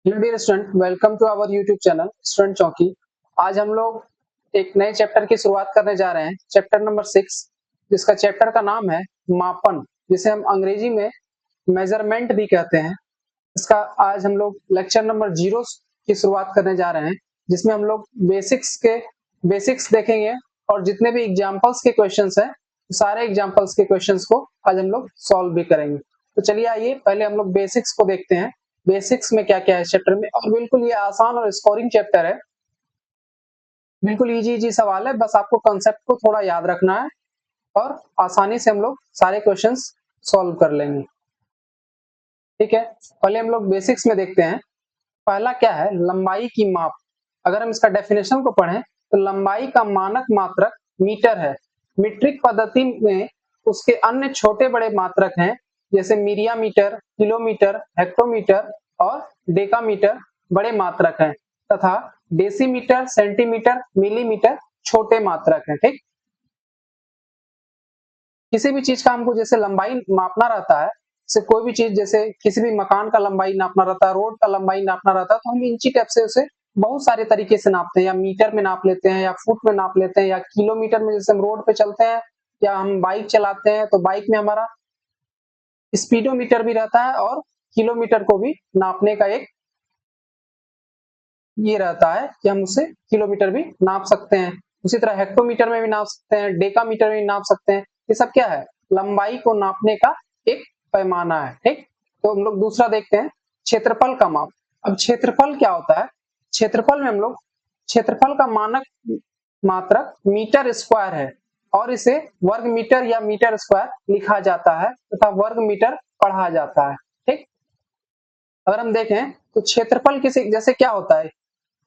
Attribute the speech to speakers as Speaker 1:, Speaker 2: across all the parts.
Speaker 1: Hello dear student, welcome to our YouTube channel student Chowki. आज हम लोग एक नए चैप्टर की शुरुआत करने जा रहे हैं, चैप्टर नंबर 6, जिसका चैप्टर का नाम है मापन, जिसे हम अंग्रेजी में मेजरमेंट भी कहते हैं। इसका आज हम लोग लेक्चर नंबर 0 की शुरुआत करने जा रहे हैं, जिसमें हम लोग बेसिक्स देखेंगे और जितने भी एग्जाम्पल्स के क्वेश्चंस हैं, सारे एग्जाम्पल्स के क्वेश्चंस को आज हम लोग सॉल्व भी करेंगे। तो चलिए आइए पहले हम लोग बेसिक्स को देखते हैं। बेसिक्स में क्या क्या है चैप्टर में, और बिल्कुल ये आसान और स्कोरिंग चैप्टर है। बिल्कुल इजी सवाल है, बस आपको कॉन्सेप्ट को थोड़ा याद रखना है और आसानी से हम लोग सारे क्वेश्चंस सॉल्व कर लेंगे। ठीक है, पहले हम लोग बेसिक्स में देखते हैं। पहला क्या है, लंबाई की माप। अगर हम इसका डेफिनेशन को पढ़ें तो लंबाई का मानक मात्रक मीटर है। मीट्रिक पद्धति में उसके अन्य छोटे बड़े मात्रक हैं, जैसे मीरिया मीटर, किलोमीटर, हेक्टोमीटर और डेकामीटर बड़े मात्रक हैं, तथा डेसीमीटर, सेंटीमीटर, मिलीमीटर छोटे मात्रक हैं। ठीक, किसी भी चीज का हमको जैसे लंबाई मापना रहता है, जैसे कोई भी चीज, जैसे किसी भी मकान का लंबाई नापना रहता है, रोड का लंबाई नापना रहता है, तो हम इंची टेप से उसे बहुत सारे तरीके से नापते हैं। या मीटर में नाप लेते हैं, या फुट में नाप लेते हैं, या किलोमीटर में, जैसे हम रोड पे चलते हैं या हम बाइक चलाते हैं तो बाइक में हमारा स्पीडोमीटर भी रहता है, और किलोमीटर को भी नापने का एक ये रहता है कि हम उससे किलोमीटर भी नाप सकते हैं। उसी तरह हेक्टोमीटर में भी नाप सकते हैं, डेकामीटर में भी नाप सकते हैं। ये सब क्या है, लंबाई को नापने का एक पैमाना है। ठीक, तो हम लोग दूसरा देखते हैं, क्षेत्रफल का माप। अब क्षेत्रफल क्या होता है, क्षेत्रफल में हम लोग क्षेत्रफल का मानक मात्रक मीटर स्क्वायर है, और इसे वर्ग मीटर या मीटर स्क्वायर लिखा जाता है तथा वर्ग मीटर पढ़ा जाता है। ठीक, अगर हम देखें तो क्षेत्रफल किसी जैसे क्या होता है,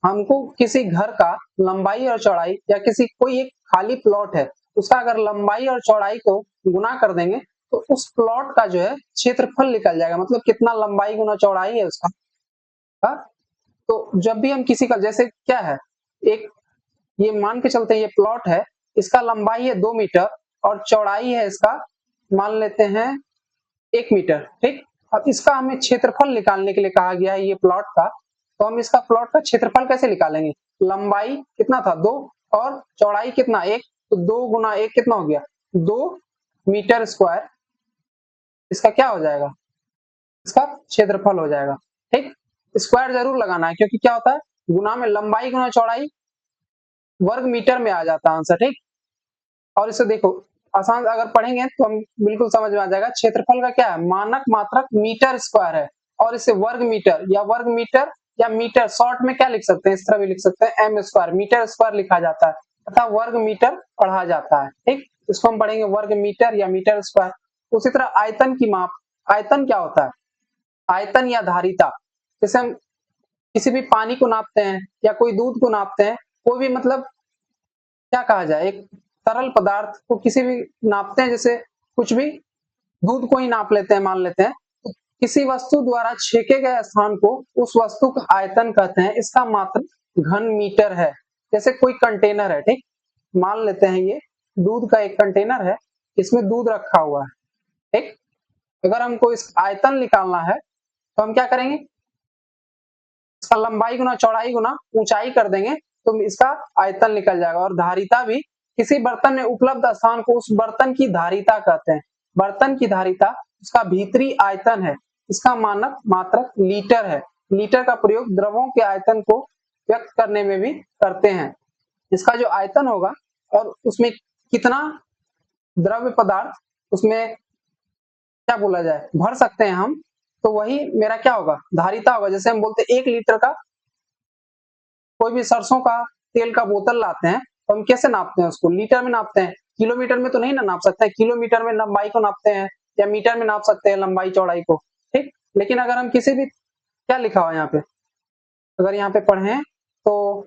Speaker 1: हमको किसी घर का लंबाई और चौड़ाई, या किसी कोई एक खाली प्लॉट है उसका अगर लंबाई और चौड़ाई को गुना कर देंगे तो उस प्लॉट का जो है क्षेत्रफल निकल जाएगा, मतलब कितना लंबाई गुना चौड़ाई है उसका। हाँ? तो जब भी हम किसी का, जैसे क्या है, एक ये मान के चलते हैं, ये प्लॉट है, इसका लंबाई है 2 मीटर और चौड़ाई है इसका, मान लेते हैं 1 मीटर। ठीक, अब इसका हमें क्षेत्रफल निकालने के लिए कहा गया है ये प्लॉट का, तो हम इसका प्लॉट का क्षेत्रफल कैसे निकालेंगे, लंबाई कितना था 2 और चौड़ाई कितना 1, तो 2 गुना 1 कितना हो गया 2 मीटर स्क्वायर, इसका क्या हो जाएगा, इसका क्षेत्रफल हो जाएगा। ठीक, स्क्वायर जरूर लगाना है, क्योंकि क्या होता है, गुना में लंबाई गुना चौड़ाई वर्ग मीटर में आ जाता है आंसर। ठीक, और इसे देखो आसान अगर पढ़ेंगे तो हम बिल्कुल समझ में आ जाएगा। क्षेत्रफल का क्या है, मानक मात्रक मीटर स्क्वायर है, और इसे वर्ग मीटर या मीटर शॉर्ट में क्या लिख सकते हैं, इस तरह भी लिख सकते हैं, एम स्क्वायर, मीटर स्क्वायर लिखा जाता है तथा वर्ग मीटर पढ़ा जाता है। ठीक, इसको हम पढ़ेंगे वर्ग मीटर या मीटर स्क्वायर। उसी तरह आयतन की माप। आयतन क्या होता है, आयतन या धारिता, जैसे हम किसी भी पानी को नापते हैं या कोई दूध को नापते हैं, कोई भी मतलब क्या कहा जाए, एक तरल पदार्थ को किसी भी नापते हैं, जैसे कुछ भी दूध को ही नाप लेते हैं, मान लेते हैं, तो किसी वस्तु द्वारा छेके गए स्थान को उस वस्तु का आयतन कहते हैं, इसका मात्रक घन मीटर है। जैसे कोई कंटेनर है, ठीक, मान लेते हैं ये दूध का एक कंटेनर है, इसमें दूध रखा हुआ है। ठीक, अगर हमको इस आयतन निकालना है तो हम क्या करेंगे, इसका लंबाई गुना चौड़ाई गुना ऊंचाई कर देंगे तो इसका आयतन निकल जाएगा। और धारिता भी किसी बर्तन में उपलब्ध स्थान को उस बर्तन की धारिता कहते हैं। बर्तन की धारिता उसका भीतरी आयतन है, इसका मानक मात्रक लीटर है। लीटर का प्रयोग द्रवों के आयतन को व्यक्त करने में भी करते हैं। इसका जो आयतन होगा और उसमें कितना द्रव्य पदार्थ उसमें क्या बोला जाए भर सकते हैं हम, तो वही मेरा क्या होगा, धारिता होगा। जैसे हम बोलते हैं 1 लीटर का, कोई भी सरसों का तेल का बोतल लाते हैं तो हम कैसे नापते हैं, उसको लीटर में नापते हैं, किलोमीटर में तो नहीं ना नाप सकते हैं। किलोमीटर में लंबाई को नापते हैं या मीटर में नाप सकते हैं लंबाई चौड़ाई को। ठीक, लेकिन अगर हम किसी भी, क्या लिखा हुआ है यहाँ पे, अगर यहाँ पे पढ़े तो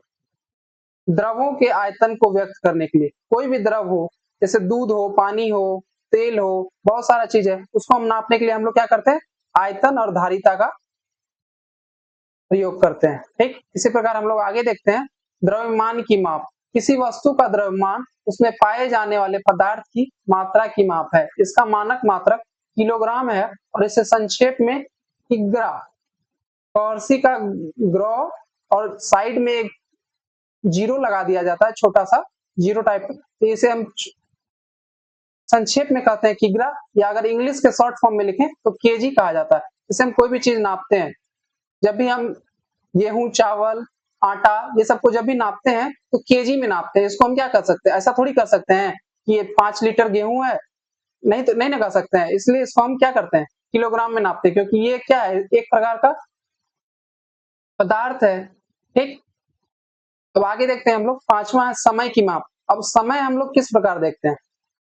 Speaker 1: द्रवों के आयतन को व्यक्त करने के लिए, कोई भी द्रव हो, जैसे दूध हो, पानी हो, तेल हो, बहुत सारा चीज है, उसको हम नापने के लिए हम लोग क्या करते हैं, आयतन और धारिता का प्रयोग करते हैं। ठीक, इसी प्रकार हम लोग आगे देखते हैं, द्रव्यमान की माप। किसी वस्तु का द्रव्यमान उसमें पाए जाने वाले पदार्थ की मात्रा की माप है, इसका मानक मात्रक किलोग्राम है, और इसे संक्षेप में किग्रा गौरसी का ग्रॉ और साइड में एक जीरो लगा दिया जाता है, छोटा सा जीरो टाइप का, तो इसे हम संक्षेप में कहते हैं किग्रा, या अगर इंग्लिश के शॉर्ट फॉर्म में लिखें तो केजी कहा जाता है। इसे हम कोई भी चीज नापते हैं, जब भी हम गेहूं, चावल, आटा, ये सबको जब भी नापते हैं तो केजी में नापते हैं। इसको हम क्या कर सकते हैं, ऐसा थोड़ी कर सकते हैं कि ये 5 लीटर गेहूं है, नहीं तो नहीं ना कर सकते हैं, इसलिए इसको हम क्या करते हैं, किलोग्राम में नापते हैं, क्योंकि ये क्या है, एक प्रकार का पदार्थ है। ठीक, अब आगे देखते हैं हम लोग, पांचवा है समय की माप। अब समय हम लोग किस प्रकार देखते हैं,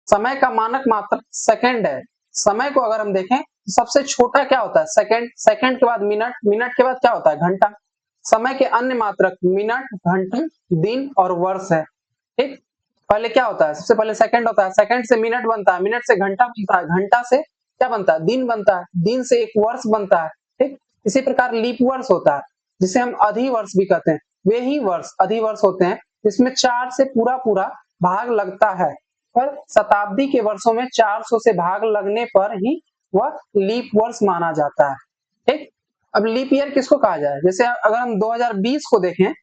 Speaker 1: समय का मानक मात्रक सेकंड है। समय को अगर हम देखें तो सबसे छोटा क्या होता है, सेकंड, सेकंड के बाद मिनट, मिनट के बाद क्या होता है, घंटा। समय के अन्य मात्रक मिनट, घंटा, दिन और वर्ष है। ठीक, पहले क्या होता है, सबसे पहले सेकंड होता है, सेकंड से मिनट बनता है, मिनट से घंटा बनता है, घंटा से क्या बनता है, दिन बनता है, दिन से एक वर्ष बनता है। ठीक, इसी प्रकार लीप वर्ष होता है, जिसे हम अधिवर्ष भी कहते हैं। वे ही वर्ष अधिवर्ष होते हैं जिसमें 4 से पूरा पूरा भाग लगता है, पर शताब्दी के वर्षों में 400 से भाग लगने पर ही वह लीप वर्ष माना जाता है। ठीक, अब लीप ईयर किसको कहा जाए, जैसे अगर हम 2020 को देखें,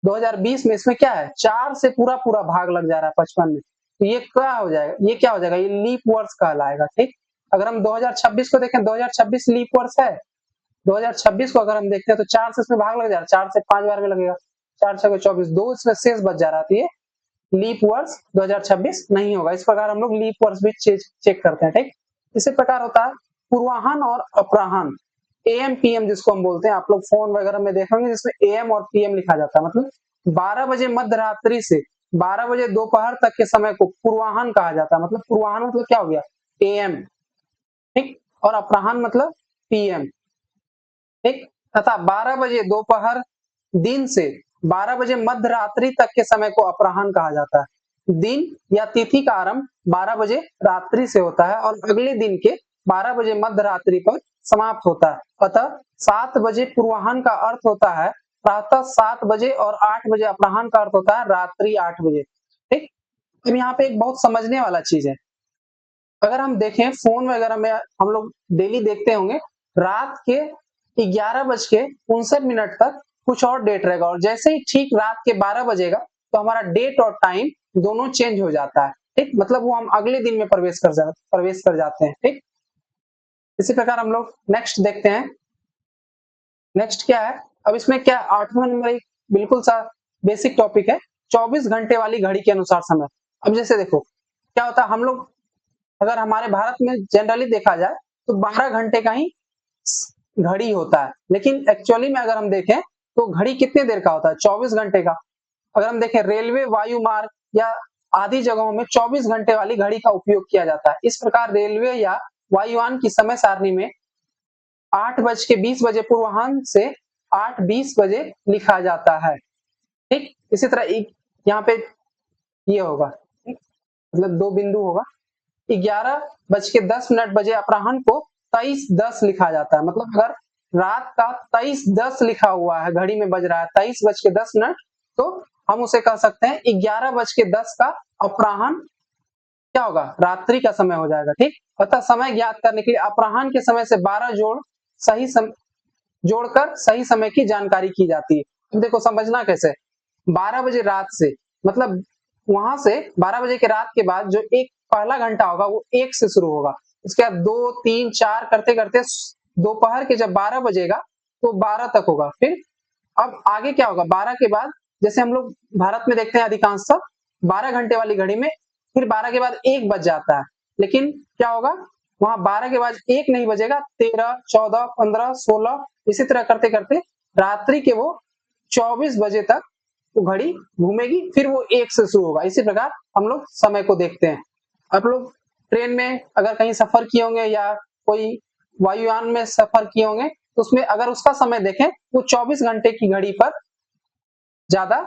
Speaker 1: 2020 में इसमें क्या है, 4 से पूरा पूरा भाग लग जा रहा है 55 में, तो ये क्या हो जाएगा, ये क्या हो जाएगा, ये लीप वर्ष कहलाएगा। ठीक, अगर हम 2026 को देखें, 2026 लीप वर्ष है, 2026 को अगर हम देखते हैं तो 4 से इसमें भाग लग जा रहा है, 4 से 5 बार में लगेगा, 4 6 24, 2 इसमें शेष बच जा रहा है, तो ये लीप वर्ष 2026 नहीं होगा। इस प्रकार हम लोग लीप वर्ष भी चेक करते हैं। ठीक, इसी प्रकार होता है पूर्वाहन और अपराहन, एएम पीएम जिसको हम बोलते हैं, आप लोग फोन वगैरह में देखेंगे जिसमें एएम और पीएम लिखा जाता है, मतलब 12 बजे मध्य रात्रि से 12 बजे दोपहर तक के समय को पूर्वाहन कहा जाता है। मतलब पूर्वाहन मतलब क्या हो गया, एएम। ठीक, और अपराहन मतलब पीएम। ठीक, तथा 12 बजे दोपहर दिन से 12 बजे मध्य रात्रि तक के समय को अपराहन कहा जाता है। दिन या तिथि का आरंभ 12 बजे रात्रि से होता है और अगले दिन के 12 बजे मध्य रात्रि पर समाप्त होता है। अतः 7 बजे पूर्वाहन का अर्थ होता है प्रातः 7 बजे और 8 बजे अपराहन का अर्थ होता है रात्रि 8 बजे। ठीक, अब यहाँ पे एक बहुत समझने वाला चीज है, अगर हम देखें फोन वगैरह में हम लोग डेली देखते होंगे, रात के 11:59 तक कुछ और डेट रहेगा, और जैसे ही ठीक रात के 12 बजेगा तो हमारा डेट और टाइम दोनों चेंज हो जाता है। ठीक, मतलब वो हम अगले दिन में प्रवेश कर जाते हैं। ठीक, इसी प्रकार हम लोग नेक्स्ट देखते हैं, नेक्स्ट क्या है, अब इसमें क्या 8वां नंबर एक बिल्कुल सा बेसिक टॉपिक है, 24 घंटे वाली घड़ी के अनुसार समय। अब जैसे देखो क्या होता है, हम लोग अगर हमारे भारत में जनरली देखा जाए तो 12 घंटे का ही घड़ी होता है, लेकिन एक्चुअली में अगर हम देखें तो घड़ी कितने देर का होता है, 24 घंटे का। अगर हम देखें रेलवे, वायु मार्ग या आदि जगहों में 24 घंटे वाली घड़ी का उपयोग किया जाता है। इस प्रकार रेलवे या वायुयान की समय सारणी में 8:20 बजे पूर्वाह्न से 8:20 बजे लिखा जाता है। ठीक, इसी तरह यहाँ पे ये होगा, मतलब 2 बिंदु होगा, 11:10 बजे अपराह्न को 23:10 लिखा जाता है। मतलब अगर रात का 23:10 लिखा हुआ है, घड़ी में बज रहा है 23:10, तो हम उसे कह सकते हैं 11:10 का अपराह्न क्या होगा, रात्रि का समय हो जाएगा। ठीक, अतः समय ज्ञात करने के लिए अपराह्न के समय से 12 जोड़कर सही समय की जानकारी की जाती है। अब देखो समझना कैसे, 12 बजे रात से मतलब वहां से 12 बजे के रात के बाद जो एक पहला घंटा होगा वो 1 से शुरू होगा, उसके बाद 2 3 4 करते करते दोपहर के जब 12 बजेगा तो 12 तक होगा। फिर अब आगे क्या होगा, 12 के बाद जैसे हम लोग भारत में देखते हैं अधिकांशतः 12 घंटे वाली घड़ी में फिर 12 के बाद 1 बज जाता है, लेकिन क्या होगा वहां 12 के बाद 1 नहीं बजेगा, 13 14 15 16 इसी तरह करते करते रात्रि के वो 24 बजे तक वो घड़ी घूमेगी, फिर वो 1 से शुरू होगा। इसी प्रकार हम लोग समय को देखते हैं। आप लोग ट्रेन में अगर कहीं सफर किए होंगे या कोई वायुयान में सफर किए होंगे तो उसमें अगर उसका समय देखें वो 24 घंटे की घड़ी पर ज्यादा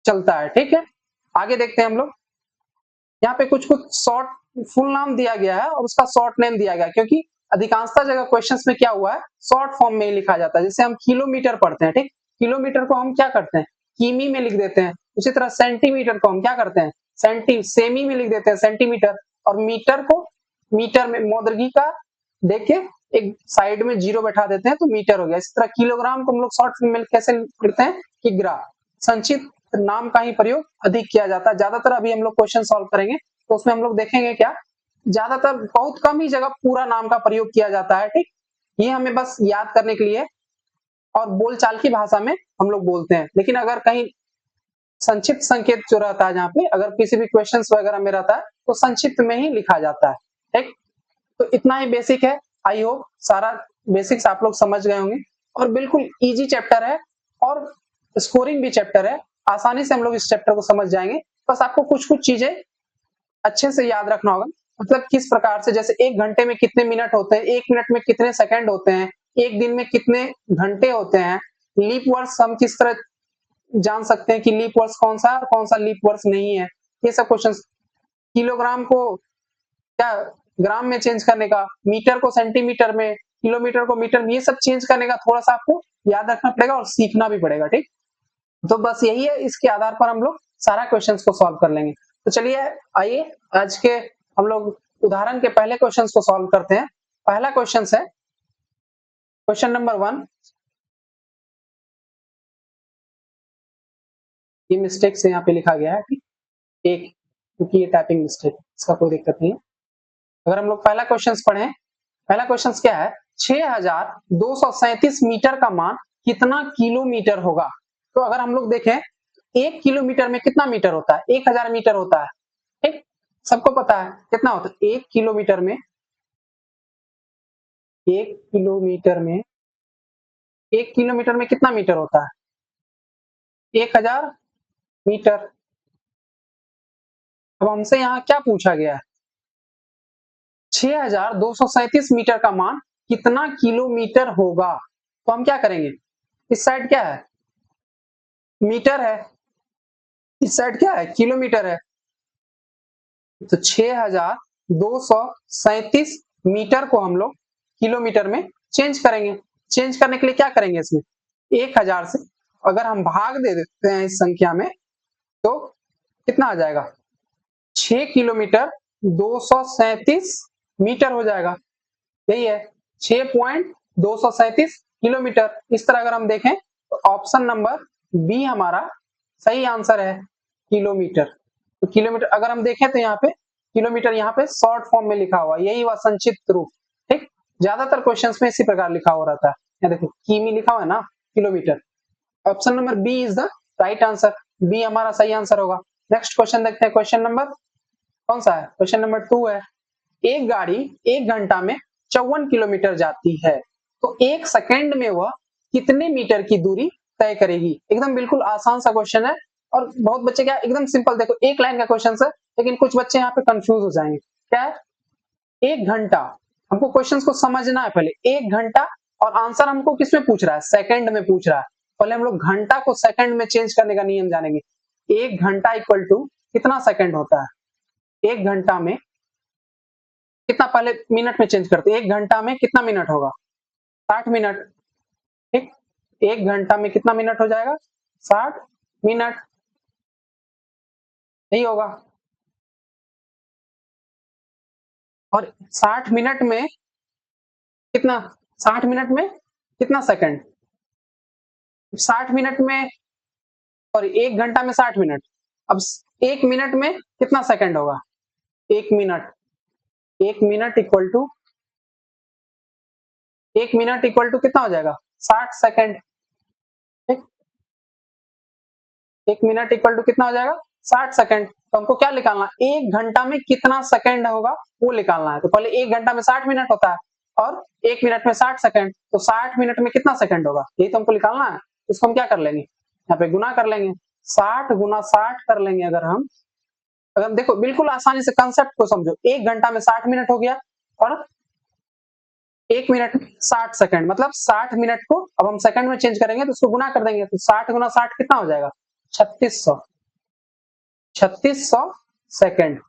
Speaker 1: चलता है। ठीक है, आगे देखते हैं हम लोग, यहाँ पे कुछ शॉर्ट फुल नाम दिया गया है और उसका शॉर्ट नेम दिया गया है, क्योंकि अधिकांशतः जगह क्वेश्चंस में क्या हुआ है, शॉर्ट फॉर्म में ही लिखा जाता है। जैसे हम किलोमीटर पढ़ते हैं, ठीक, किलोमीटर को हम क्या करते हैं, किमी में लिख देते हैं। उसी तरह सेंटीमीटर को हम क्या करते हैं, सेमी में लिख देते हैं, सेंटीमीटर। और मीटर को मीटर में मौद्रिका देके एक साइड में जीरो बैठा देते हैं तो मीटर हो गया। इस तरह किलोग्राम को हम लोग शॉर्ट फॉर्म में कैसे करते हैं, किग्रा। संक्षिप्त नाम का ही प्रयोग अधिक किया जाता है। ज्यादातर अभी हम लोग क्वेश्चन सॉल्व करेंगे तो उसमें हम लोग देखेंगे क्या, ज्यादातर बहुत कम ही जगह पूरा नाम का प्रयोग किया जाता है। ठीक, ये हमें बस याद करने के लिए और बोलचाल की भाषा में हम लोग बोलते हैं। लेकिन अगर कहीं संक्षिप्त संकेत जो रहता है, जहाँ पे अगर किसी भी क्वेश्चन वगैरह में रहता है तो संक्षिप्त में ही लिखा जाता है। ठीक, तो इतना ही बेसिक है। आई होप सारा बेसिक्स आप लोग समझ गए होंगे और बिल्कुल इजी चैप्टर है और स्कोरिंग भी चैप्टर है। आसानी से हम लोग इस चैप्टर को समझ जाएंगे। बस आपको कुछ कुछ चीजें अच्छे से याद रखना होगा। मतलब किस प्रकार से, जैसे एक घंटे में कितने मिनट होते हैं, एक मिनट में कितने सेकंड होते हैं, एक दिन में कितने घंटे होते हैं, लीप वर्ष हम किस तरह जान सकते हैं कि लीप वर्ष कौन सा और कौन सा लीप वर्ष नहीं है। ये सब क्वेश्चन, किलोग्राम को क्या ग्राम में चेंज करने का, मीटर को सेंटीमीटर में, किलोमीटर को मीटर में, ये सब चेंज करने का थोड़ा सा आपको याद रखना पड़ेगा और सीखना भी पड़ेगा। ठीक, तो बस यही है, इसके आधार पर हम लोग सारा क्वेश्चंस को सॉल्व कर लेंगे। तो चलिए आइए आज के हम लोग उदाहरण के पहले क्वेश्चंस को सॉल्व करते हैं। पहला क्वेश्चन है क्वेश्चन नंबर 1। ये मिस्टेक से यहाँ पे लिखा गया है एक, क्योंकि ये टाइपिंग मिस्टेक, इसका कोई दिक्कत नहीं है। अगर हम लोग पहला क्वेश्चन पढ़ें, पहला क्वेश्चन क्या है, 6237 मीटर का मान कितना किलोमीटर होगा। तो अगर हम लोग देखें, एक किलोमीटर में कितना मीटर होता है, 1000 मीटर होता है। ठीक, सबको पता है कितना होता है एक किलोमीटर में, एक किलोमीटर में, एक किलोमीटर में कितना मीटर होता है, 1000 मीटर। अब हमसे यहाँ क्या पूछा गया है, 6237 मीटर का मान कितना किलोमीटर होगा। तो हम क्या करेंगे, इस साइड क्या है, मीटर है, इस साइड क्या है, किलोमीटर है। तो 6237 मीटर को हम लोग किलोमीटर में चेंज करेंगे। चेंज करने के लिए क्या करेंगे, इसमें 1000 से अगर हम भाग दे देते हैं इस संख्या में तो कितना आ जाएगा, 6 किलोमीटर 237 मीटर हो जाएगा। यही है 6.237 किलोमीटर। इस तरह अगर हम देखें तो ऑप्शन नंबर बी हमारा सही आंसर है, किलोमीटर। तो किलोमीटर अगर हम देखें तो यहाँ पे किलोमीटर यहाँ पे शॉर्ट फॉर्म में लिखा हुआ, यही हुआ संक्षिप्त रूप। ठीक, ज्यादातर क्वेश्चंस में इसी प्रकार लिखा हुआ रहता है। यहाँ देखो किमी लिखा हुआ है ना, kilometre. Option number B is the right answer, B हमारा सही आंसर होगा। नेक्स्ट क्वेश्चन देखते हैं, क्वेश्चन नंबर कौन सा है, क्वेश्चन नंबर 2 है। एक गाड़ी 1 घंटा में 54 किलोमीटर जाती है, तो 1 सेकंड में वह कितने मीटर की दूरी तय करेगी। एकदम बिल्कुल आसान सा क्वेश्चन है और बहुत बच्चे क्या एकदम सिंपल, देखो एक लाइन का क्वेश्चन है लेकिन कुछ बच्चे यहाँ पे कंफ्यूज हो जाएंगे। क्या है, 1 घंटा, हमको क्वेश्चन को समझना है पहले। 1 घंटा और आंसर हमको किसमें पूछ रहा है, सेकंड में पूछ रहा है। पहले हम लोग घंटा को सेकंड में चेंज करने का नियम जानेंगे। 1 घंटा इक्वल टू कितना सेकंड होता है, 1 घंटा में कितना, पहले मिनट में चेंज करते हैं। 1 घंटा में कितना मिनट होगा, 60 मिनट। ठीक, 1 घंटा में कितना मिनट हो जाएगा, 60 मिनट, यही होगा। और 60 मिनट में कितना, 60 मिनट में कितना सेकंड, 60 मिनट में, और 1 घंटा में 60 मिनट। अब 1 मिनट में कितना सेकंड होगा, 1 minute, 1 minute equal to, 1 minute equal to कितना हो जाएगा, 60 सेकंड। ठीक, 1 मिनट इक्वल टू कितना हो जाएगा, 60 सेकंड। तो हमको क्या निकालना, 1 घंटा में कितना सेकंड होगा वो निकालना है। तो पहले 1 घंटा में 60 मिनट होता है और 1 मिनट में 60 सेकंड, तो 60 मिनट में कितना सेकंड होगा, यही तो हमको निकालना है। इसको हम क्या कर लेंगे, यहाँ पे गुना कर लेंगे, 60 गुना 60 कर लेंगे। अगर देखो बिल्कुल आसानी से कंसेप्ट को समझो, 1 घंटा में 60 मिनट हो गया और 1 मिनट में 60 सेकंड, मतलब 60 मिनट को अब हम सेकंड में चेंज करेंगे तो उसको गुना कर देंगे। तो 60 गुना 60 कितना हो जाएगा, 3600, 3600 सेकंड।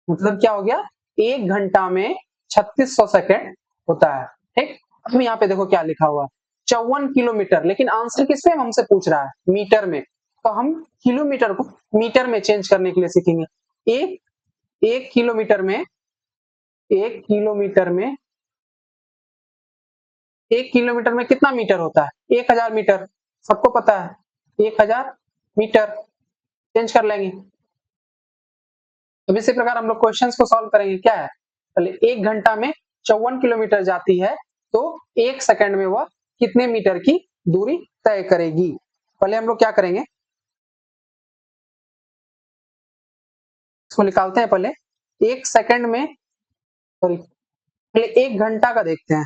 Speaker 1: मतलब क्या हो गया, 1 घंटा में 3600 सेकंड होता है। ठीक, अब यहाँ पे देखो क्या लिखा हुआ, 54 किलोमीटर, लेकिन आंसर किस पे हमसे पूछ रहा है, मीटर में। तो हम किलोमीटर को मीटर में चेंज करने के लिए सीखेंगे। एक किलोमीटर में एक किलोमीटर में 1 किलोमीटर में कितना मीटर होता है? 1000 मीटर, सबको पता है 1000 मीटर। चेंज कर लेंगे। अब इसी प्रकार हम लोग क्वेश्चंस को सॉल्व करेंगे। क्या है, पहले 1 घंटा में 54 किलोमीटर जाती है, तो 1 सेकंड में वह कितने मीटर की दूरी तय करेगी? पहले हम लोग क्या करेंगे, इसको निकालते हैं। पहले 1 सेकंड में, सॉरी, पहले 1 घंटा का देखते हैं।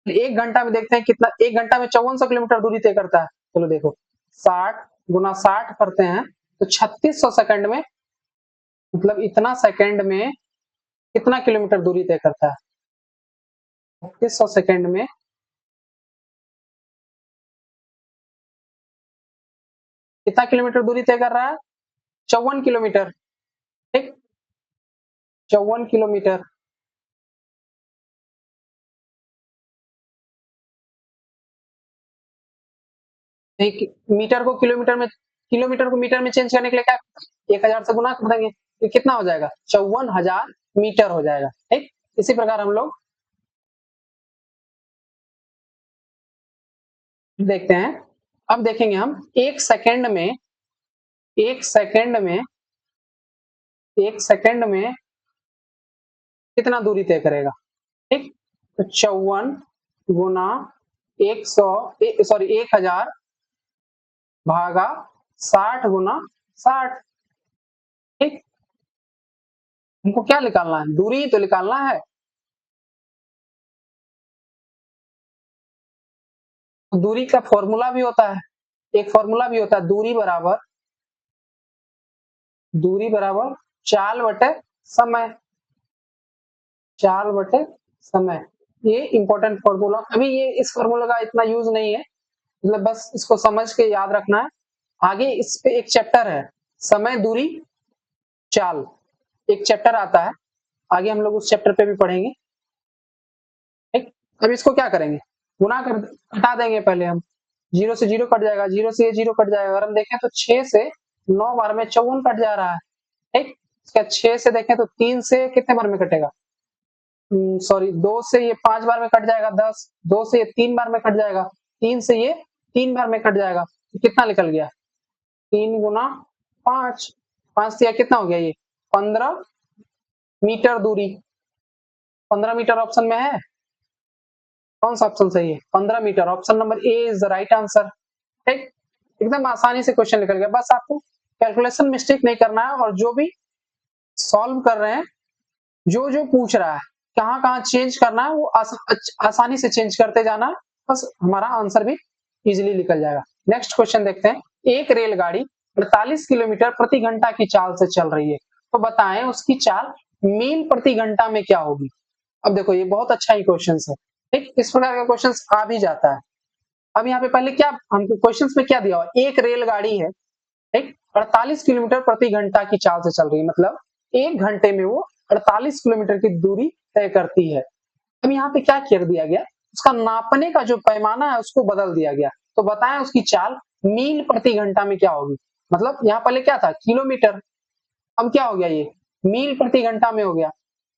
Speaker 1: एक घंटा में देखते हैं कितना, 1 घंटा में 5400 किलोमीटर दूरी तय करता है। चलो देखो, 60 × 60 करते हैं तो 3600 सेकंड में, मतलब इतना सेकंड में कितना किलोमीटर दूरी तय करता है? 3600 सेकंड में कितना किलोमीटर दूरी तय कर रहा है? 54 किलोमीटर। ठीक, 54 किलोमीटर। एक मीटर को मीटर में चेंज करने के लिए क्या, 1000 से गुना कर देंगे, तो कितना हो जाएगा? 54,000 मीटर हो जाएगा। ठीक, इसी प्रकार हम लोग देखते हैं। अब देखेंगे हम 1 सेकंड में कितना दूरी तय करेगा। ठीक, तो 54 गुना 100, सॉरी 1000 भागा 60 × 60। ठीक, हमको क्या निकालना है? दूरी तो निकालना है। दूरी का फॉर्मूला भी होता है, एक फॉर्मूला भी होता है, दूरी बराबर चाल बटे समय। चाल बटे समय, ये इंपॉर्टेंट फॉर्मूला। अभी ये इस फॉर्मूला का इतना यूज नहीं है, मतलब बस इसको समझ के याद रखना है। आगे इस पे एक चैप्टर है, समय दूरी चाल, एक चैप्टर आता है, आगे हम लोग उस चैप्टर पे भी पढ़ेंगे। ठीक, अब इसको क्या करेंगे, गुना कर, हटा देंगे पहले हम। 0 से 0 कट जाएगा, 0 से ये 0 कट जाएगा। अगर हम देखें तो 6 से 9 बार में 54 कट जा रहा है। ठीक, इसका 6 से देखें तो 3 से कितने बार में कटेगा, सॉरी 2 से ये 5 बार में कट जाएगा 10, 2 से ये 3 बार में कट जाएगा, 3 से ये 3 बार में कट जाएगा, तो कितना निकल गया? 3 गुना 5, 5 से कितना हो गया? ये 15 मीटर दूरी। 15 मीटर ऑप्शन में है, कौन सा ऑप्शन सही है? 15 metre, option number A is the right answer. ठीक, एकदम आसानी से क्वेश्चन निकल गया। बस आपको कैलकुलेशन मिस्टेक नहीं करना है, और जो भी सॉल्व कर रहे हैं, जो जो पूछ रहा है, कहाँ कहाँ चेंज करना है, वो आसानी से चेंज करते जाना है, बस हमारा आंसर भी इजीली निकल जाएगा। नेक्स्ट क्वेश्चन देखते हैं। एक रेलगाड़ी 48 किलोमीटर प्रति घंटा की चाल से चल रही है, तो बताएं उसकी चाल मील प्रति घंटा में क्या होगी? अब देखो, ये बहुत अच्छा ही क्वेश्चन है। ठीक, इस प्रकार का क्वेश्चन आ भी जाता है। अब यहाँ पे पहले क्या हमको क्वेश्चन में क्या दिया हुआ, एक रेलगाड़ी है, ठीक, 48 किलोमीटर प्रति घंटा की चाल से चल रही है, मतलब 1 घंटे में वो 48 किलोमीटर की दूरी तय करती है। अब यहाँ पे क्या कर दिया गया, उसका नापने का जो पैमाना है उसको बदल दिया गया, तो बताएं उसकी चाल मील प्रति घंटा में क्या होगी। मतलब यहाँ पहले क्या था, किलोमीटर, अब क्या हो गया, ये मील प्रति घंटा में हो गया।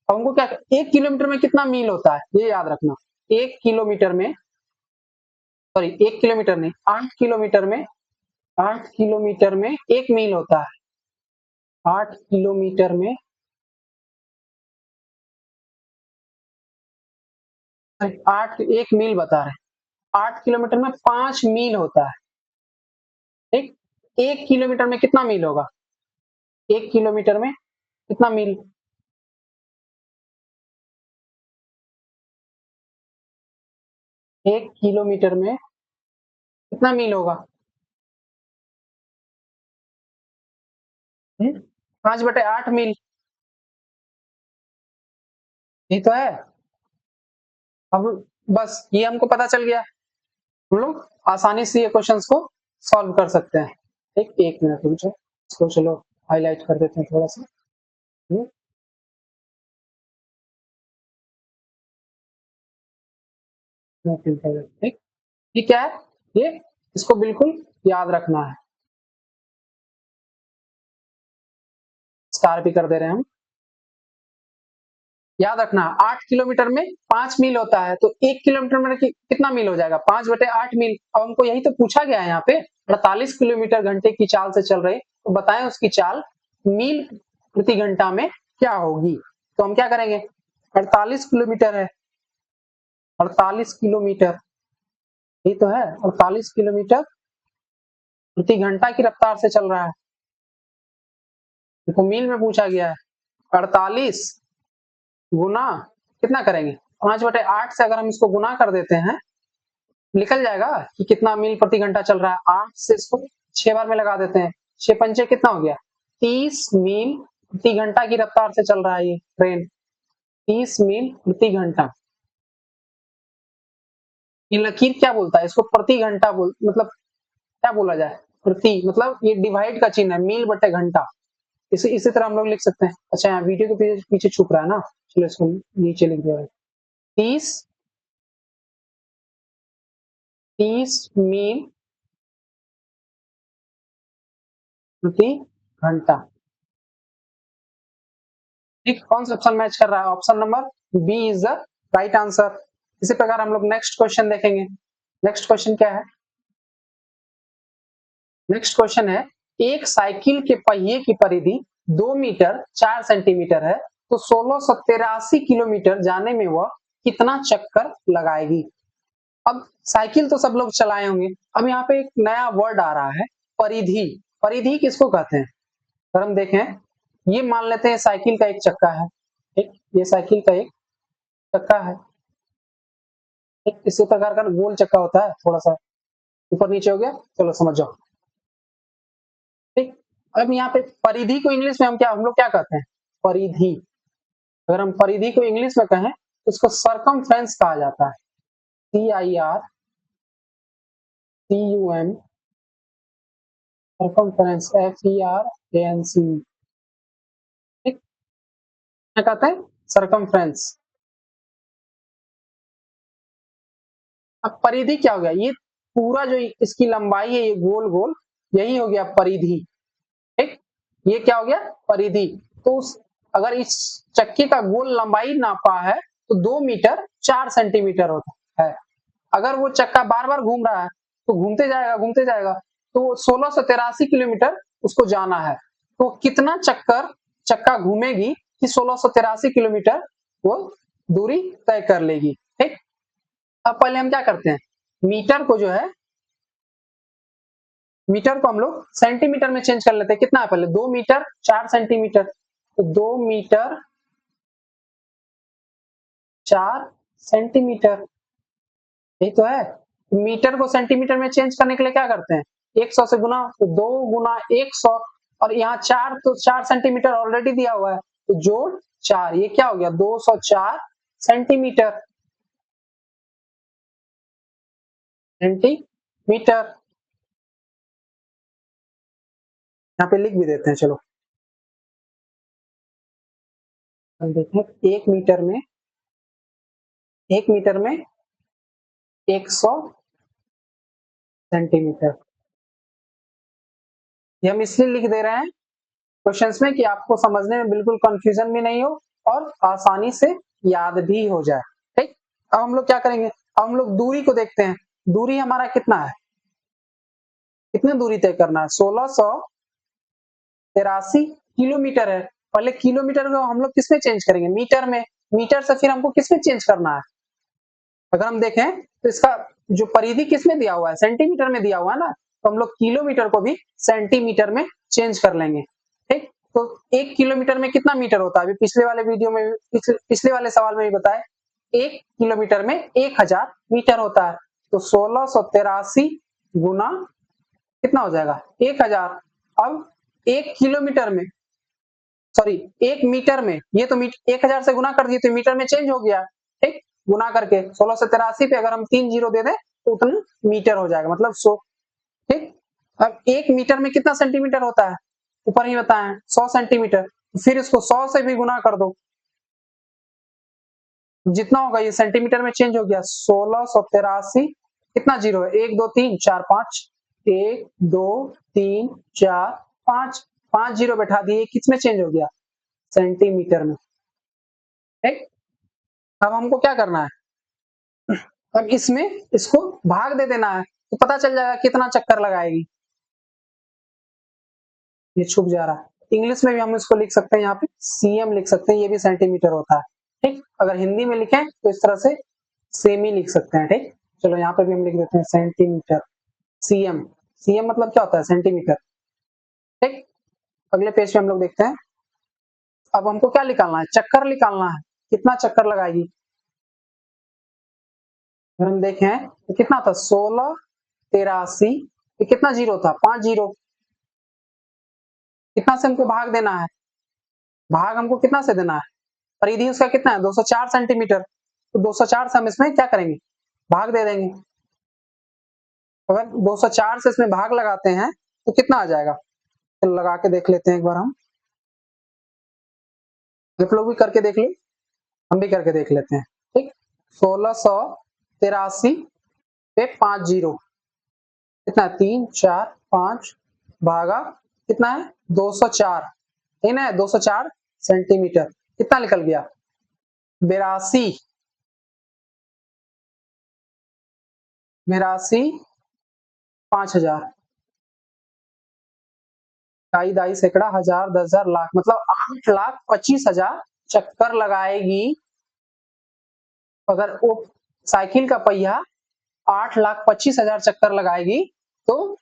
Speaker 1: अब हमको क्या, 1 किलोमीटर में कितना मील होता है, ये याद रखना। 1 किलोमीटर में, सॉरी 1 किलोमीटर नहीं, 8 किलोमीटर में, 8 किलोमीटर में 1 मील होता है। 8 किलोमीटर में, 1 मील बता रहे हैं, 8 किलोमीटर में 5 मील होता है। ठीक, 1 किलोमीटर में कितना मील होगा? 1 किलोमीटर में कितना मील? 1 किलोमीटर में कितना मील होगा? 5/8 मील, ये तो है। अब बस ये हमको पता चल गया, हम लोग आसानी से ये क्वेश्चंस को सॉल्व कर सकते हैं। ठीक, 1 मिनट रुक जाओ, इसको चलो हाईलाइट कर देते हैं थोड़ा सा। ठीक, ये क्या है, ये इसको बिल्कुल याद रखना है। स्टार भी कर दे रहे हैं हम। याद रखना 8 किलोमीटर में 5 मील होता है, तो 1 किलोमीटर में कितना मील हो जाएगा? 5/8 मील। अब हमको यही तो पूछा गया है यहाँ पे, 48 किलोमीटर घंटे की चाल से चल रही, तो बताएं उसकी चाल मील प्रति घंटा में क्या होगी। तो हम क्या करेंगे, 48 किलोमीटर है, 48 किलोमीटर, यही तो है, 48 किलोमीटर प्रति घंटा की रफ्तार से चल रहा है। देखो मील में पूछा गया है, 48 गुना कितना करेंगे, 5/8 से अगर हम इसको गुना कर देते हैं, निकल जाएगा कि कितना मील प्रति घंटा चल रहा है। 8 से इसको 6 बार में लगा देते हैं, 6 पंचे कितना हो गया, 30 मील प्रति घंटा की रफ्तार से चल रहा है ये ट्रेन, 30 मील प्रति घंटा। ये लकीर क्या बोलता है, इसको प्रति घंटा बोल, मतलब क्या बोला जाए, प्रति, मतलब ये डिवाइड का चिन्ह है, मील बटे घंटा। इसी तरह हम लोग लिख सकते हैं। अच्छा यहाँ वीडियो के पीछे छुप रहा है ना, चलो इसको नीचे लिख दिया, 30 मील प्रति घंटा। ठीक, कौन सा ऑप्शन मैच कर रहा है, option number B is the right answer. इसी प्रकार हम लोग नेक्स्ट क्वेश्चन देखेंगे। नेक्स्ट क्वेश्चन क्या है, नेक्स्ट क्वेश्चन है, एक साइकिल के पहिए की परिधि 2 मीटर 4 सेंटीमीटर है, तो 1683 किलोमीटर जाने में वह कितना चक्कर लगाएगी। अब साइकिल तो सब लोग चलाए होंगे, अब यहाँ पे एक नया वर्ड आ रहा है, परिधि। परिधि किसको कहते हैं, अगर हम देखें, ये मान लेते हैं साइकिल का एक चक्का है, ठीक, ये साइकिल का एक चक्का है, एक इसी प्रकार का गोल चक्का होता है, थोड़ा सा ऊपर नीचे हो गया, चलो समझ जाओ। ठीक, अब यहाँ पे परिधि को इंग्लिश में हम लोग क्या कहते हैं, परिधि। अगर हम परिधि को इंग्लिश में कहें तो इसको सरकमफ्रेंस कहा जाता है, CIRCUM, सरकमफ्रेंस, FERANC, ठीक, क्या कहते हैं, सरकमफ्रेंस। अब परिधि क्या हो गया, ये पूरा जो इसकी लंबाई है, ये गोल गोल, यही हो गया परिधि। ठीक, ये क्या हो गया, परिधि। तो अगर इस चक्के का गोल लंबाई नापा है तो 2 मीटर 4 सेंटीमीटर होता है। अगर वो चक्का बार बार घूम रहा है तो घूमते जाएगा, तो 1683 किलोमीटर उसको जाना है, तो कितना चक्का घूमेगी कि 1683 किलोमीटर वो दूरी तय कर लेगी। ठीक, अब पहले हम क्या करते हैं, मीटर को जो है, मीटर को हम लोग सेंटीमीटर में चेंज कर लेते हैं। कितना है पहले, 2 मीटर 4 सेंटीमीटर, तो 2 मीटर 4 सेंटीमीटर, यही तो है। मीटर को सेंटीमीटर में चेंज करने के लिए क्या करते हैं, 100 से गुना, तो 2 गुना 100, और यहाँ 4, तो 4 सेंटीमीटर ऑलरेडी दिया हुआ है, तो जोड़ 4, ये क्या हो गया, 204 सेंटीमीटर, सेंटीमीटर। यहाँ पे लिख भी देते हैं, चलो हम देखें, 1 मीटर में 100 सेंटीमीटर। ये हम इसलिए लिख दे रहे हैं क्वेश्चंस में कि आपको समझने में बिल्कुल कंफ्यूजन भी नहीं हो और आसानी से याद भी हो जाए। ठीक, अब हम लोग क्या करेंगे, अब हम लोग दूरी को देखते हैं। दूरी हमारा कितना है, कितनी दूरी तय करना है, 1683 किलोमीटर है। पहले किलोमीटर को हम लोग किसमें चेंज करेंगे, मीटर में, मीटर से फिर हमको किसमें चेंज करना है। अगर हम देखें तो इसका जो परिधि किसमें दिया हुआ है, सेंटीमीटर में दिया हुआ है ना, तो हम लोग किलोमीटर को भी सेंटीमीटर में चेंज कर लेंगे। ठीक, तो 1 किलोमीटर में कितना मीटर होता है, अभी पिछले वाले वीडियो में, पिछले वाले सवाल में भी बताया, 1 किलोमीटर में 1000 मीटर होता है, तो 1683 गुना कितना हो जाएगा, 1000। अब 1 किलोमीटर में, सॉरी 1 मीटर में, ये तो 1000 से गुना कर दिए तो मीटर में चेंज हो गया। ठीक, गुना करके 1683 पे अगर हम 3 जीरो दे दें तो उतना मीटर हो जाएगा, मतलब 100। ठीक, अब 1 मीटर में कितना सेंटीमीटर होता है, ऊपर ही बताया 100 सेंटीमीटर, फिर इसको 100 से भी गुना कर दो, जितना होगा ये सेंटीमीटर में चेंज हो गया, 1683 कितना जीरो है? 1 2 3 4 5, 1 2 3 4 5, 5 जीरो बैठा दिए, किसमें चेंज हो गया? सेंटीमीटर में। ठीक, अब हमको क्या करना है? अब इसमें इसको भाग दे देना है तो पता चल जाएगा कितना चक्कर लगाएगी। ये छुप जा रहा है। इंग्लिश में भी हम इसको लिख सकते हैं, यहाँ पे सीएम लिख सकते हैं, ये भी सेंटीमीटर होता है। ठीक, अगर हिंदी में लिखें तो इस तरह से सेमी लिख सकते हैं। ठीक, चलो यहाँ पे भी हम लिख देते हैं सेंटीमीटर, सीएम। सीएम मतलब क्या होता है? सेंटीमीटर। ठीक, अगले पेज पे हम लोग देखते हैं। अब हमको क्या निकालना है? चक्कर निकालना है, कितना चक्कर लगाएगी। अगर हम देखें तो कितना था? 16 83, ये कितना जीरो था? 5 जीरो। कितना से हमको भाग देना है? भाग हमको कितना से देना है? परिधि उसका कितना है? 204 सेंटीमीटर। तो 204 से हम इसमें क्या करेंगे? भाग दे देंगे। अगर 204 से इसमें भाग लगाते हैं तो कितना आ जाएगा? तो लगा के देख लेते हैं एक बार हम। आप लोग भी करके देख लो, हम भी करके देख लेते हैं। ठीक, 1683 पे 5 जीरो, कितना? 3 4 5 भागा कितना है? 204, है ना? 204 सेंटीमीटर। कितना निकल गया? 82, 5000। दाई दाई सैकड़ा, हजार, 10,000, लाख, मतलब 8,25,000 चक्कर लगाएगी। अगर वो साइकिल का पहिया 8,25,000 चक्कर लगाएगी तो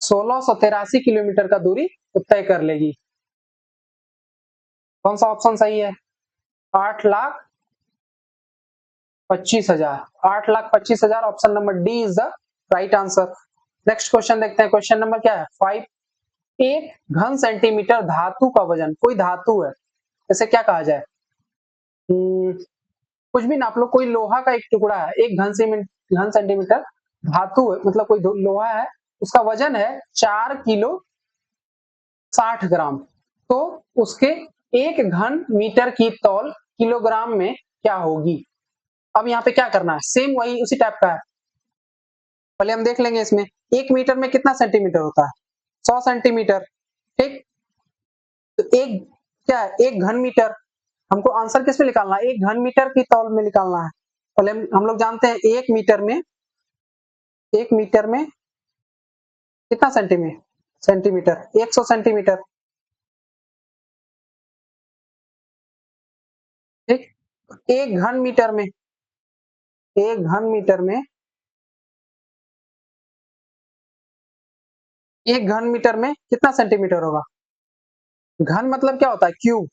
Speaker 1: 1683 किलोमीटर का दूरी तय कर लेगी। कौन सा ऑप्शन सही है? 8,25,000, 8,25,000, option number D is the right answer. Next question देखते हैं। क्वेश्चन नंबर क्या है? 5। एक घन सेंटीमीटर धातु का वजन, कोई धातु है, इसे क्या कहा जाए? कुछ भी नाप लो, कोई लोहा का एक टुकड़ा है, एक घन सेंटीमीटर धातु है, मतलब कोई लोहा है, उसका वजन है 4 किलो 60 ग्राम। तो उसके एक घन मीटर की तौल किलोग्राम में क्या होगी? अब यहाँ पे क्या करना है? सेम वही उसी टाइप का है। पहले हम देख लेंगे इसमें 1 मीटर में कितना सेंटीमीटर होता है? 100 सेंटीमीटर। ठीक, तो एक क्या है? 1 घन मीटर। हमको आंसर किस में निकालना है? 1 घन मीटर की तौल में निकालना है। पहले हम लोग जानते हैं 1 मीटर में, 1 मीटर में कितना सेंटीमीटर? 100 सेंटीमीटर। ठीक, 1 घन मीटर में, 1 घन मीटर में, 1 घन मीटर में कितना सेंटीमीटर होगा? घन मतलब क्या होता है? क्यूब।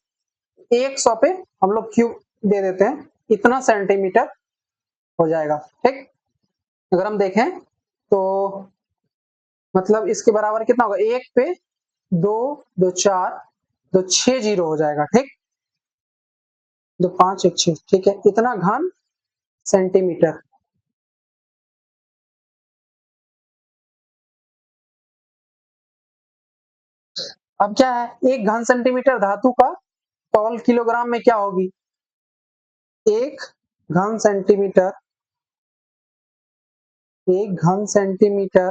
Speaker 1: 100 पे हम लोग क्यूब दे देते हैं, इतना सेंटीमीटर हो जाएगा। ठीक, अगर हम देखें तो मतलब इसके बराबर कितना होगा? 1 पे 2 2 4 2 6 जीरो हो जाएगा। ठीक, 2 5 1 6, ठीक है, इतना घन सेंटीमीटर। अब क्या है? 1 घन सेंटीमीटर धातु का तौल किलोग्राम में क्या होगी? 1 घन सेंटीमीटर, 1 घन सेंटीमीटर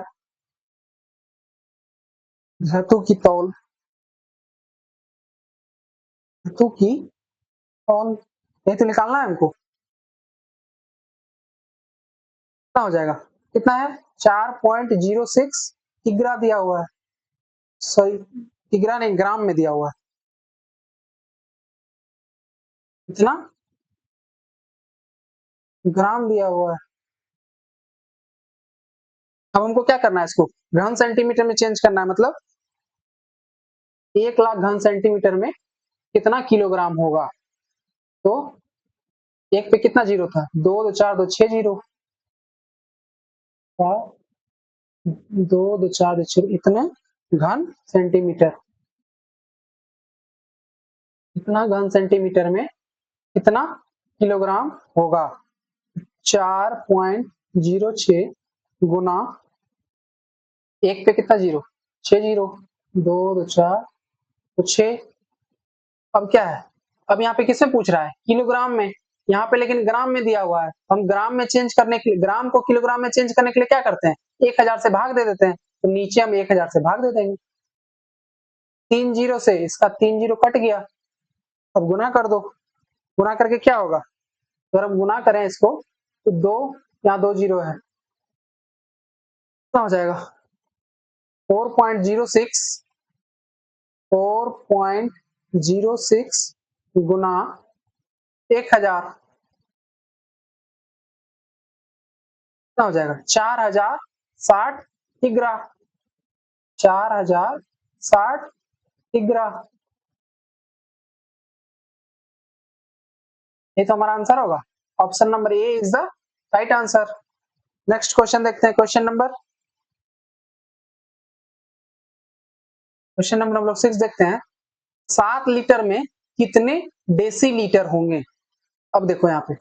Speaker 1: धातु की तौल, धातु की तौल, ये तो निकालना है हमको। कितना हो जाएगा? कितना है? 4.06 किग्रा दिया हुआ है, सॉरी किग्रा नहीं, ग्राम में दिया हुआ है। कितना? ग्राम दिया हुआ है। अब हमको क्या करना है? इसको घन सेंटीमीटर में चेंज करना है, मतलब 1 लाख घन सेंटीमीटर में कितना किलोग्राम होगा? तो एक पे कितना जीरो था? 2 2 4 2 6 जीरो, 2 2 4 2 6, इतने घन सेंटीमीटर। इतना घन सेंटीमीटर में कितना किलोग्राम होगा? 4.06 गुना, एक पे कितना जीरो? 6 जीरो, 2 2 4 तो 6। अब क्या है? अब यहाँ पे किसमें पूछ रहा है? किलोग्राम में। यहाँ पे लेकिन ग्राम में दिया हुआ है, हम ग्राम में चेंज करने के लिए, ग्राम को किलोग्राम में चेंज करने के लिए क्या करते हैं, 1000 से भाग दे देते हैं, तो नीचे हम 1000 से भाग दे देंगे। 3 जीरो से इसका 3 जीरो कट गया, अब गुना कर दो, गुना करके क्या होगा, अगर हम गुना करें इसको तो 2, यहाँ 2 जीरो है, कितना हो जाएगा 4.06, 4.06 गुना 1000, कितना हो जाएगा 4060 इग्रा, 4060 इग्रा। ये तो हमारा आंसर होगा, option number A is the right answer. Next question देखते हैं, क्वेश्चन नंबर हम लोग 6 देखते हैं। 7 लीटर में कितने डेसीलीटर होंगे। अब देखो यहाँ पे,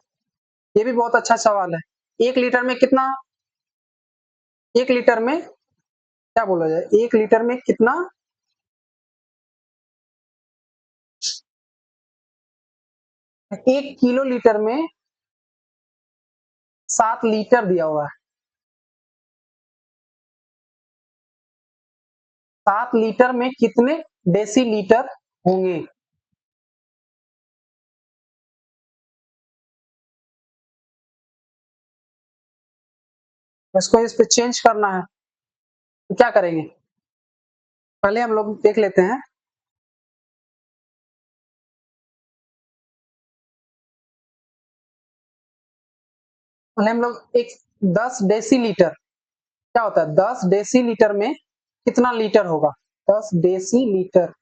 Speaker 1: ये भी बहुत अच्छा सवाल है। 1 लीटर में कितना, 1 लीटर में क्या बोला जाए, 1 लीटर में कितना, 1 किलो लीटर में 7 लीटर दिया हुआ है, 7 लीटर में कितने डेसीलीटर होंगे। इसको इस पे चेंज करना है तो क्या करेंगे, पहले हम लोग देख लेते हैं। पहले हम लोग एक 10 डेसीलीटर, क्या होता है 10 डेसीलीटर में कितना लीटर होगा, 10 डेसीलीटर,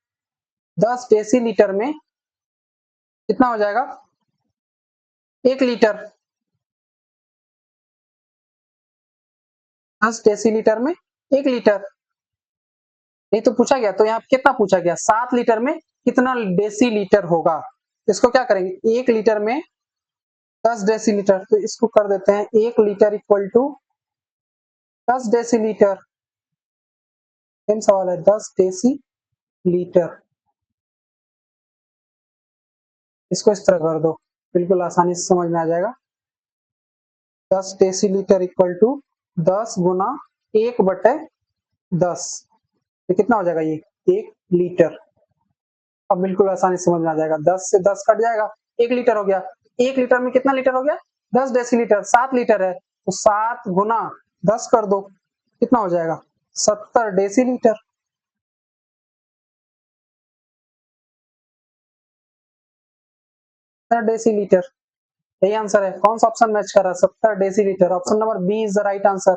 Speaker 1: 10 डेसीलीटर में कितना हो जाएगा 1 लीटर, 10 डेसीलीटर में 1 लीटर। ये तो पूछा गया, तो यहाँ कितना पूछा गया, 7 लीटर में कितना डेसीलीटर होगा। इसको क्या करेंगे, 1 लीटर में 10 डेसीलीटर, तो इसको कर देते हैं 1 litre equal to 10 decilitre. Same सवाल है, 10 डेसीलीटर, इसको इस तरह कर दो, बिल्कुल आसानी से समझ में आ जाएगा। 10 डेसीलीटर इक्वल टू 10 गुना 1/10, तो कितना हो जाएगा ये 1 लीटर। अब बिल्कुल आसानी से समझ में आ जाएगा, 10 से 10 कट जाएगा, 1 लीटर हो गया। 1 लीटर में कितना लीटर हो गया, 10 डेसीलीटर, 7 लीटर है, तो 7 गुना 10 कर दो, कितना हो जाएगा 70 डेसीलीटर। 70 डेसीलीटर, यही आंसर है। कौन सा ऑप्शन मैच कर रहा है, 70 decilitre, option number B is the right answer.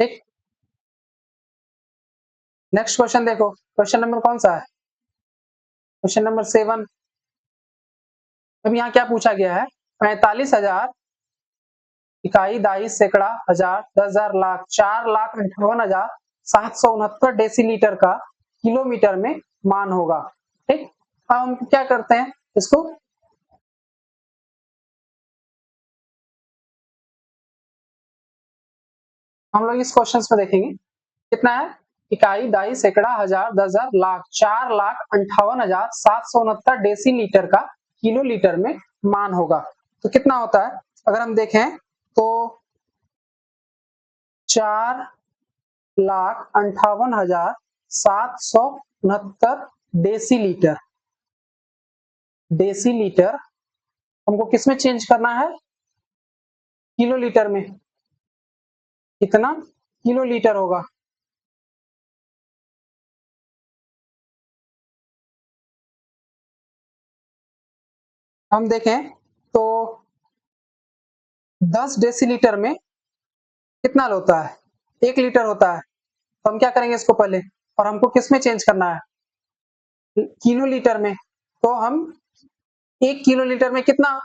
Speaker 1: ठीक, नेक्स्ट क्वेश्चन देखो, क्वेश्चन नंबर कौन सा है, क्वेश्चन नंबर 7। अब यहाँ क्या पूछा गया है, 45,000 इकाई, दाई, सैकड़ा, हजार, 10,000, लाख, 4,58,769 डेसीलीटर का किलोमीटर में मान होगा। ठीक, अब हम क्या करते हैं इसको, हम लोग इस क्वेश्चन में देखेंगे कितना है, इकाई, दाई, सैकड़ा, हजार, 10,000, लाख, 4,58,769 डेसीलीटर का किलोलीटर में मान होगा। तो कितना होता है, अगर हम देखें तो 4,58,769 डेसीलीटर, डेसीलीटर हमको किसमें चेंज करना है, किलोलीटर में, कितना किलोलीटर होगा। हम देखें तो 10 डेसीलीटर में कितना होता है, 1 लीटर होता है, तो हम क्या करेंगे इसको पहले, और हमको किसमें चेंज करना है, किलो लीटर में, तो हम 1 किलो लीटर में कितना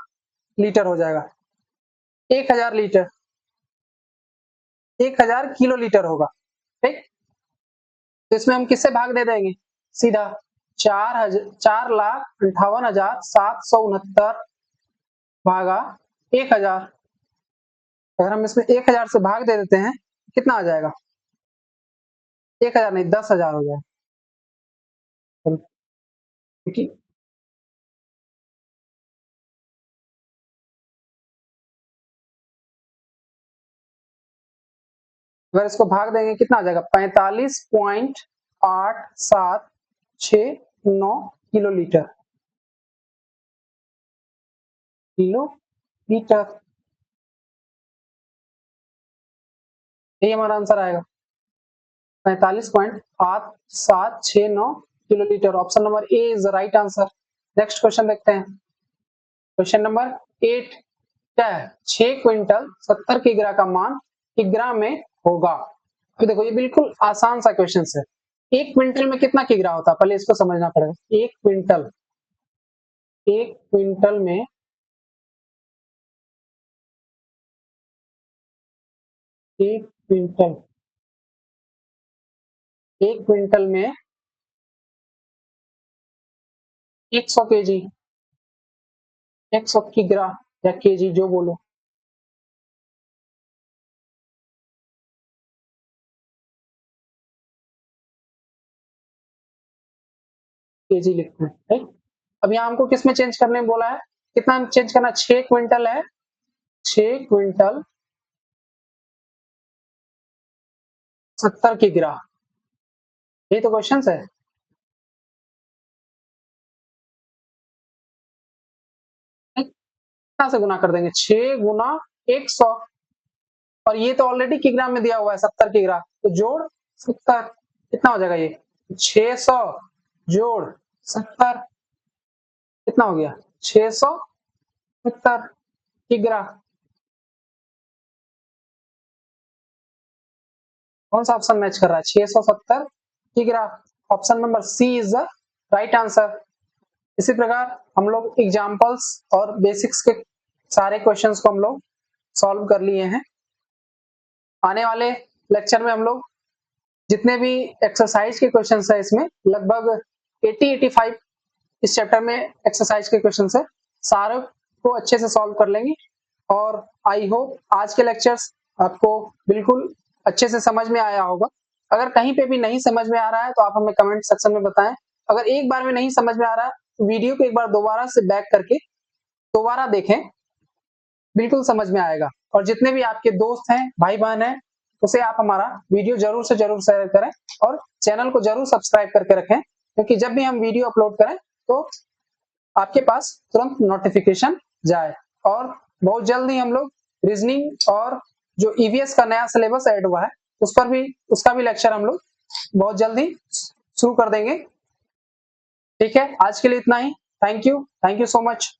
Speaker 1: लीटर हो जाएगा, 1000 लीटर, 1000 किलो लीटर होगा। ठीक, तो इसमें हम किससे भाग दे देंगे, सीधा 4,58,769 भागा 1000, अगर हम इसमें 1000 से भाग दे देते हैं कितना आ जाएगा, 1000 नहीं 10,000 हो जाएगा। ठीक, अगर इसको भाग देंगे कितना आ जाएगा 45.8769 किलोलीटर। किलोमीटर, यही हमारा आंसर आएगा 45.8769 kilolitre. Option number A is the right answer. Next question देखते हैं। क्वेश्चन नंबर 8 क्या है? 6 क्विंटल 70 किग्रा का मान किग्रा में होगा। तो देखो ये बिल्कुल आसान सा क्वेश्चन है। एक क्विंटल में कितना किग्रा होता है पहले इसको समझना पड़ेगा। एक क्विंटल में एक क्विंटल में 100 केजी, 100 किग्रा या केजी जो बोलो, केजी लिखते हैं, राइट। अब यहाँ हमको किसमें चेंज करने बोला है? कितना चेंज करना? 6 क्विंटल है, 6 क्विंटल 70 किग्रा, ये तो क्वेश्चन है। कहां से गुना कर देंगे? 6 गुना 100, और ये तो ऑलरेडी किग्रा में दिया हुआ है 70 किग्रा, तो जोड़ 70 कितना हो जाएगा? ये 600 जोड़ 70 कितना हो गया? 670 किग्रा। कौन सा ऑप्शन मैच कर रहा है? 670 किग्रा। Option number C is the right answer. इसी प्रकार हम लोग एग्जांपल्स और बेसिक्स के सारे क्वेश्चंस को हम लोग सॉल्व कर लिए हैं। आने वाले लेक्चर में हम लोग जितने भी एक्सरसाइज के क्वेश्चंस है, इसमें लगभग 80-85 इस चैप्टर में एक्सरसाइज के क्वेश्चंस है, सारे को अच्छे से सॉल्व कर लेंगे। और आई होप आज के लेक्चर्स आपको बिल्कुल अच्छे से समझ में आया होगा। अगर कहीं पे भी नहीं समझ में आ रहा है तो आप हमें कमेंट सेक्शन में बताएं। अगर एक बार में नहीं समझ में आ रहा है तो वीडियो को एक बार दोबारा से बैक करके दोबारा देखें, बिल्कुल समझ में आएगा। और जितने भी आपके दोस्त हैं, भाई बहन हैं, उसे आप हमारा वीडियो जरूर से जरूर शेयर करें और चैनल को जरूर सब्सक्राइब करके रखें, क्योंकि जब भी हम वीडियो अपलोड करें तो आपके पास तुरंत नोटिफिकेशन जाए। और बहुत जल्द ही हम लोग रीजनिंग और जो ईवीएस का नया सिलेबस ऐड हुआ है उसका भी लेक्चर हम लोग बहुत जल्द ही शुरू कर देंगे। ठीक है, आज के लिए इतना ही। Thank you so much.